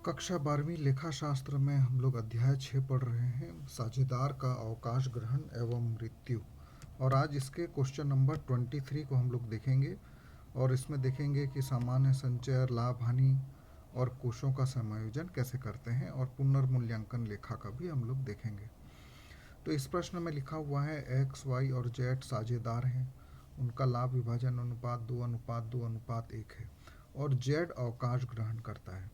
कक्षा 12वीं लेखा शास्त्र में हम लोग अध्याय 6 पढ़ रहे हैं, साझेदार का अवकाश ग्रहण एवं मृत्यु। और आज इसके क्वेश्चन नंबर 23 को हम लोग देखेंगे और इसमें देखेंगे कि सामान्य संचय, लाभ हानि और कोषों का समायोजन कैसे करते हैं और पुनर्मूल्यांकन लेखा का भी हम लोग देखेंगे। तो इस प्रश्न में लिखा हुआ है एक्स, वाई और जेड साझेदार हैं, उनका लाभ विभाजन अनुपात 2:2:1 है और जेड अवकाश ग्रहण करता है।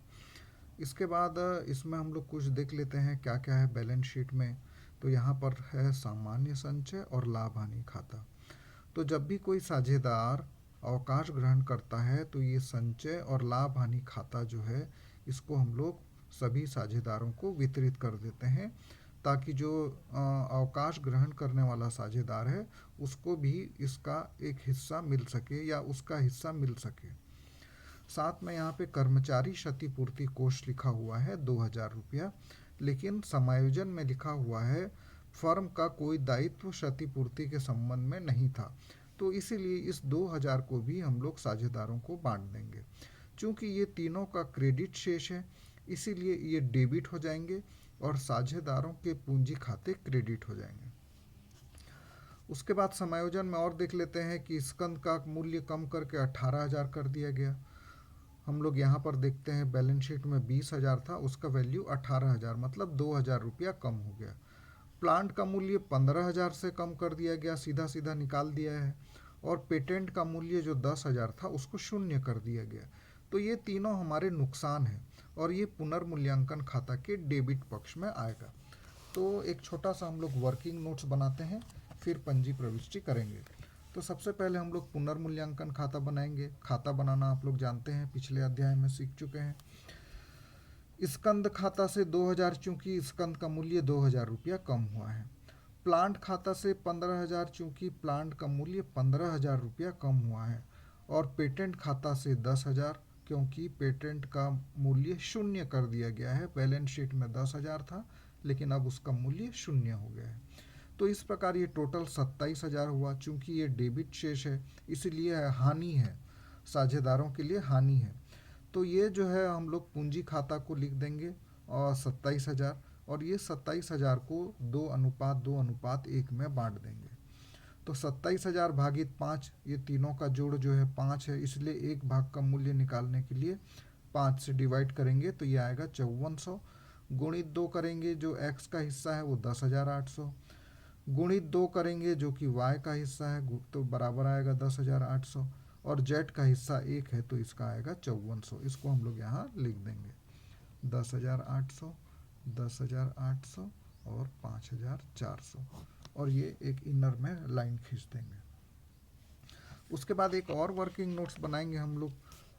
इसके बाद इसमें हम लोग कुछ देख लेते हैं क्या क्या है बैलेंस शीट में। तो यहाँ पर है सामान्य संचय और लाभ हानि खाता। तो जब भी कोई साझेदार अवकाश ग्रहण करता है तो ये संचय और लाभ हानि खाता जो है इसको हम लोग सभी साझेदारों को वितरित कर देते हैं, ताकि जो अवकाश ग्रहण करने वाला साझेदार है उसको भी इसका एक हिस्सा मिल सके या उसका हिस्सा मिल सके। साथ में यहाँ पे कर्मचारी क्षतिपूर्ति कोष लिखा हुआ है 2000 रुपया, लेकिन समायोजन में लिखा हुआ है फर्म का कोई दायित्व क्षतिपूर्ति के संबंध में नहीं था, तो इसीलिए इस 2000 को भी हम लोग साझेदारों को बांट देंगे। चूंकि ये तीनों का क्रेडिट शेष है इसीलिए ये डेबिट हो जाएंगे और साझेदारों के पूंजी खाते क्रेडिट हो जाएंगे। उसके बाद समायोजन में और देख लेते हैं कि स्कंद का मूल्य कम करके 18,000 कर दिया गया। हम लोग यहाँ पर देखते हैं बैलेंस शीट में 20,000 था, उसका वैल्यू 18,000 मतलब 2,000 रुपया कम हो गया। प्लांट का मूल्य 15,000 से कम कर दिया गया, सीधा सीधा निकाल दिया है। और पेटेंट का मूल्य जो 10,000 था उसको शून्य कर दिया गया। तो ये तीनों हमारे नुकसान हैं और ये पुनर्मूल्यांकन खाता के डेबिट पक्ष में आएगा। तो एक छोटा सा हम लोग वर्किंग नोट्स बनाते हैं, फिर पंजी प्रविष्टि करेंगे। तो सबसे पहले हम लोग पुनर्मूल्यांकन खाता बनाएंगे। खाता बनाना आप लोग जानते हैं, पिछले अध्याय में सीख चुके हैं। स्कंद खाता से 2000, चूंकि स्कंद का मूल्य 2000 रुपया कम हुआ है। प्लांट खाता से 15,000, चूंकि प्लांट का मूल्य 15,000 रुपया कम हुआ है। और पेटेंट खाता से 10,000, क्योंकि पेटेंट का मूल्य शून्य कर दिया गया है। बैलेंस शीट में 10,000 था लेकिन अब उसका मूल्य शून्य हो गया है। तो इस प्रकार ये टोटल 27,000 हुआ। चूंकि ये डेबिट शेष है इसलिए हानि है, साझेदारों के लिए हानि है। तो ये जो है हम लोग पूंजी खाता को लिख देंगे और 27,000, और ये 27,000 को 2:2:1 में बांट देंगे। तो 27,000 भागित 5, ये तीनों का जोड़ जो है 5 है, इसलिए एक भाग का मूल्य निकालने के लिए 5 से डिवाइड करेंगे तो ये आएगा 5400। गुणित 2 करेंगे, जो x का हिस्सा है वो 10,800, गुणित 2 करेंगे जो कि y का हिस्सा है तो बराबर आएगा 10,800, और z का हिस्सा 1 है तो इसका आएगा 5400। इसको हम लोग यहाँ लिख देंगे 10,800, 10,800 और 5,400, और ये एक इनर में लाइन खींच देंगे। उसके बाद एक और वर्किंग नोट्स बनाएंगे हम लोग।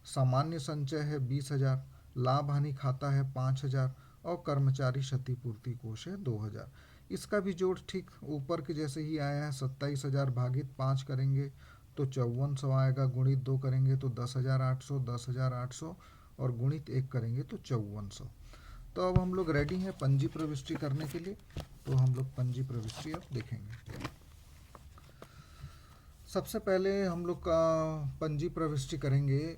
सामान्य संचय है 20,000, लाभ हानि खाता है 5,000 और कर्मचारी क्षतिपूर्ति कोष है 2,000। इसका भी जोड़ ठीक ऊपर के जैसे ही आया है, 27,000 भागित 5 करेंगे तो 5400 आएगा, गुणित 2 करेंगे तो 10,800, 10,800 और गुणित 1 करेंगे तो 5400। तो अब हम लोग रेडी हैं पंजी प्रविष्टि करने के लिए। तो हम लोग पंजी प्रविष्टि अब देखेंगे। सबसे पहले हम लोग का पंजी प्रविष्टि करेंगे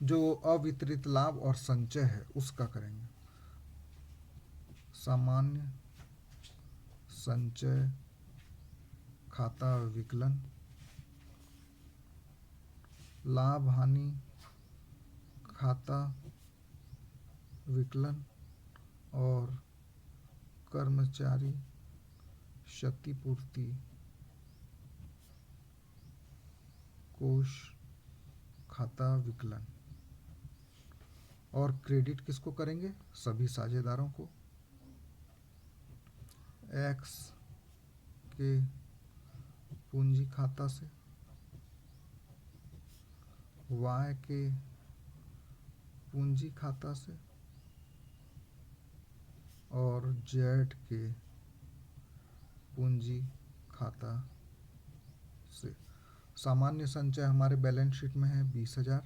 जो अवितरित लाभ और संचय है उसका करेंगे। सामान्य संचय खाता विकलन, लाभ हानि खाता विकलन और कर्मचारी क्षतिपूर्ति कोष खाता विकलन। और क्रेडिट किसको करेंगे? सभी साझेदारों को। एक्स के पूंजी खाता से, वाई के पूंजी खाता से और जेड के पूंजी खाता से। सामान्य संचय हमारे बैलेंस शीट में है 20,000,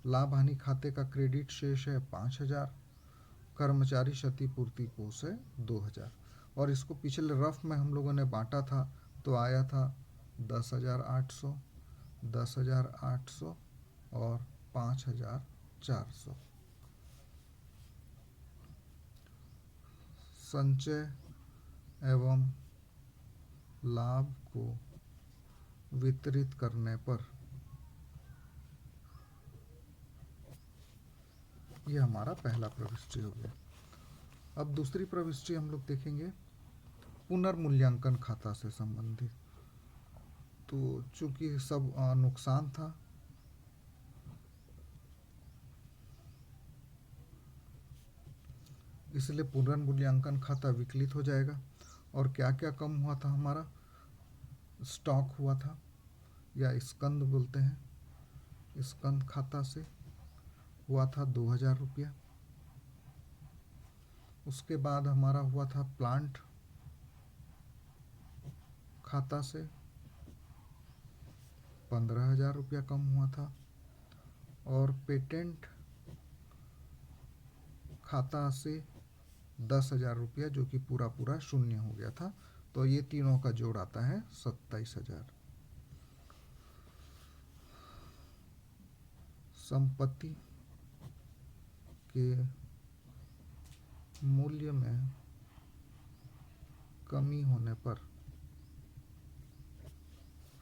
लाभ हानि खाते का क्रेडिट शेष है 5,000, कर्मचारी क्षतिपूर्ति कोष है 2,000। और इसको पिछले रफ में हम लोगों ने बांटा था तो आया था 10,800, 10,800 और 5,400। संचय एवं लाभ को वितरित करने पर यह हमारा पहला प्रविष्टि हो गया। अब दूसरी प्रविष्टि हम लोग देखेंगे पुनर्मूल्यांकन खाता से संबंधित। तो चूंकि सब नुकसान था, इसलिए पुनर्मूल्यांकन खाता विकलित हो जाएगा। और क्या क्या कम हुआ था हमारा? स्टॉक हुआ था, या स्कंद बोलते हैं, स्कंद खाता से हुआ था 2,000 रुपया। उसके बाद हमारा हुआ था प्लांट खाता से 15,000 रुपया कम हुआ था। और पेटेंट खाता से 10,000 रुपया, जो कि पूरा पूरा शून्य हो गया था। तो ये तीनों का जोड़ आता है 27,000। संपत्ति के मूल्य में कमी होने पर,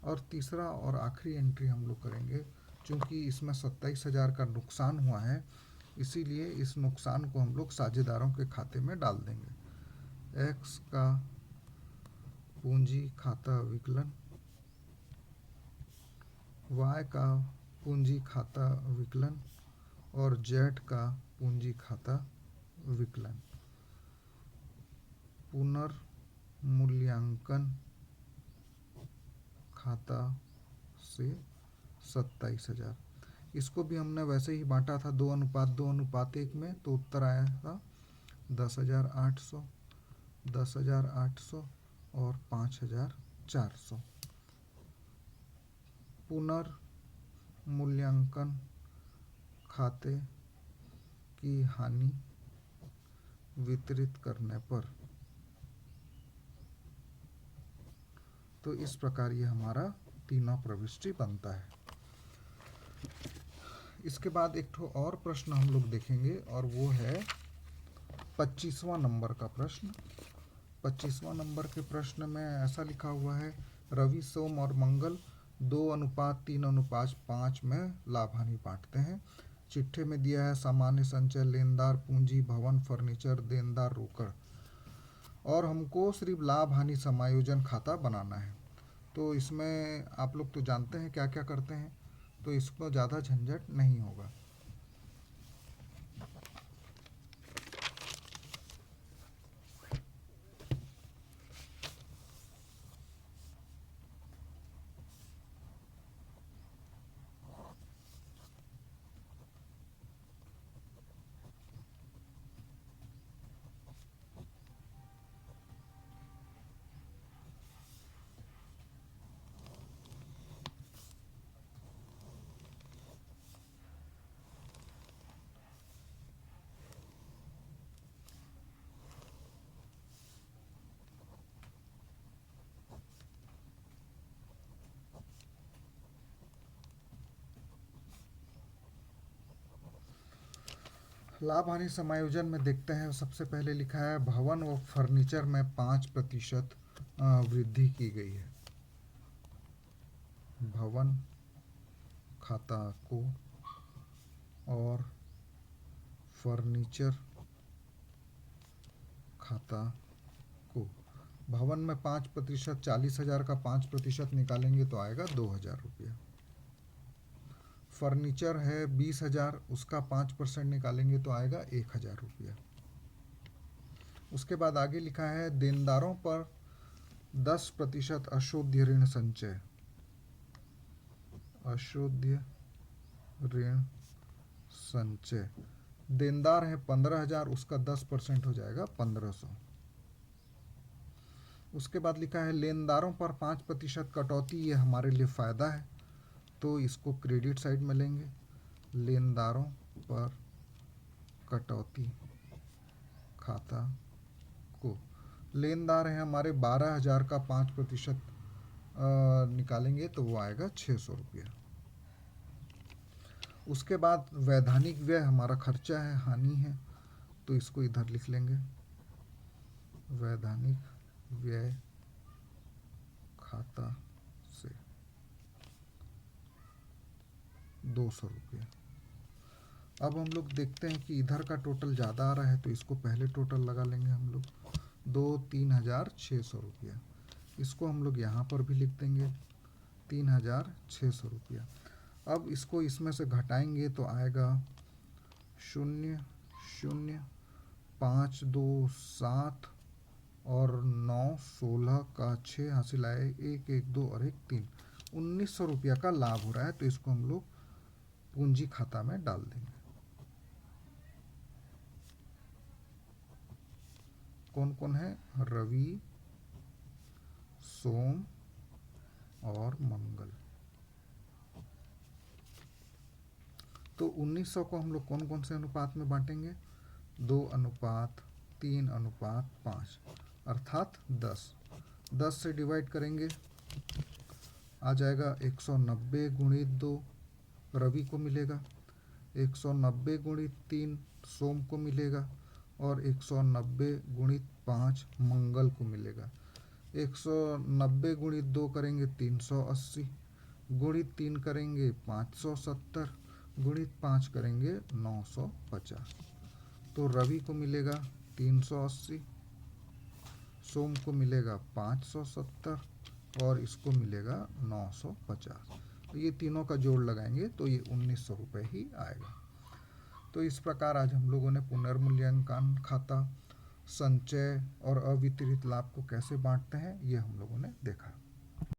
और तीसरा और आखिरी एंट्री हम लोग करेंगे, क्योंकि इसमें 27,000 का नुकसान हुआ है, इसीलिए इस नुकसान को हम लोग साझेदारों के खाते में डाल देंगे। एक्स का पूंजी खाता विकलन, वाई का पूंजी खाता विकलन और जेड का पूंजी खाता विकलन। पुनर्मूल्यांकन खाता से 27,000। इसको भी हमने वैसे ही बांटा था 2:2:1 में, तो उत्तर आया था 10,800, 10,800 और 5,400। पुनर्मूल्यांकन खाते की हानि वितरित करने पर, तो इस प्रकार ये हमारा तीनों प्रविष्टि बनता है। इसके बाद एक ठो और प्रश्न हम लोग देखेंगे, और वो है 25वां नंबर का प्रश्न। 25वां नंबर के प्रश्न में ऐसा लिखा हुआ है, रवि, सोम और मंगल 2:3:5 में लाभ हानि बांटते हैं। चिट्ठे में दिया है सामान्य संचय, लेनदार पूंजी, भवन, फर्नीचर, देनदार रोकड़, और हमको सिर्फ लाभ हानि समायोजन खाता बनाना है। तो इसमें आप लोग तो जानते हैं क्या क्या करते हैं, तो इसको ज़्यादा झंझट नहीं होगा। लाभ हानि समायोजन में देखते हैं, सबसे पहले लिखा है भवन व फर्नीचर में 5% वृद्धि की गई है। भवन खाता को और फर्नीचर खाता को। भवन में 5%, 40,000 का 5% निकालेंगे तो आएगा 2,000 रुपया। फर्नीचर है 20,000, उसका 5% निकालेंगे तो आएगा 1,000 रुपया। उसके बाद आगे लिखा है देनदारों पर 10% अशोध्य ऋण संचय। अशोध्य ऋण संचय, देनदार है 15,000, उसका 10% हो जाएगा 1,500। उसके बाद लिखा है लेनदारों पर 5% कटौती, ये हमारे लिए फ़ायदा है, तो इसको क्रेडिट साइड में लेंगे। लेनदारों पर कटौती खाता को, लेनदार है हमारे 12,000 का 5% निकालेंगे तो वो आएगा 600 रुपया। उसके बाद वैधानिक व्यय हमारा खर्चा है, हानि है, तो इसको इधर लिख लेंगे। वैधानिक व्यय खाता से 200 रुपये। अब हम लोग देखते हैं कि इधर का टोटल ज़्यादा आ रहा है, तो इसको पहले टोटल लगा लेंगे हम लोग, 3,600 रुपया। इसको हम लोग यहाँ पर भी लिख देंगे 3,600 रुपया। अब इसको इसमें से घटाएंगे तो आएगा 0,0,5,2,7 और 9, 16 का 6 हासिल आए, 1, 1, 2 और 1, 3, 1,900 रुपया का लाभ हो रहा है। तो इसको हम लोग पूंजी खाता में डाल देंगे। कौन कौन है? रवि, सोम और मंगल। तो 1,900 को हम लोग कौन कौन से अनुपात में बांटेंगे? 2:3:5, अर्थात 10। 10 से डिवाइड करेंगे, आ जाएगा 190 गुणित 2 रवि को मिलेगा, 190 गुणित 3 सोम को मिलेगा और 190 गुणित 5 मंगल को मिलेगा। 190 गुणित 2 करेंगे 380, गुणित 3 करेंगे 570, गुणित 5 करेंगे 950। तो रवि को मिलेगा 380, सोम को मिलेगा 570 और इसको मिलेगा 950। तो ये तीनों का जोड़ लगाएंगे तो ये 1,900 रुपये ही आएगा। तो इस प्रकार आज हम लोगों ने पुनर्मूल्यांकन खाता, संचय और अवितरित लाभ को कैसे बांटते हैं ये हम लोगों ने देखा।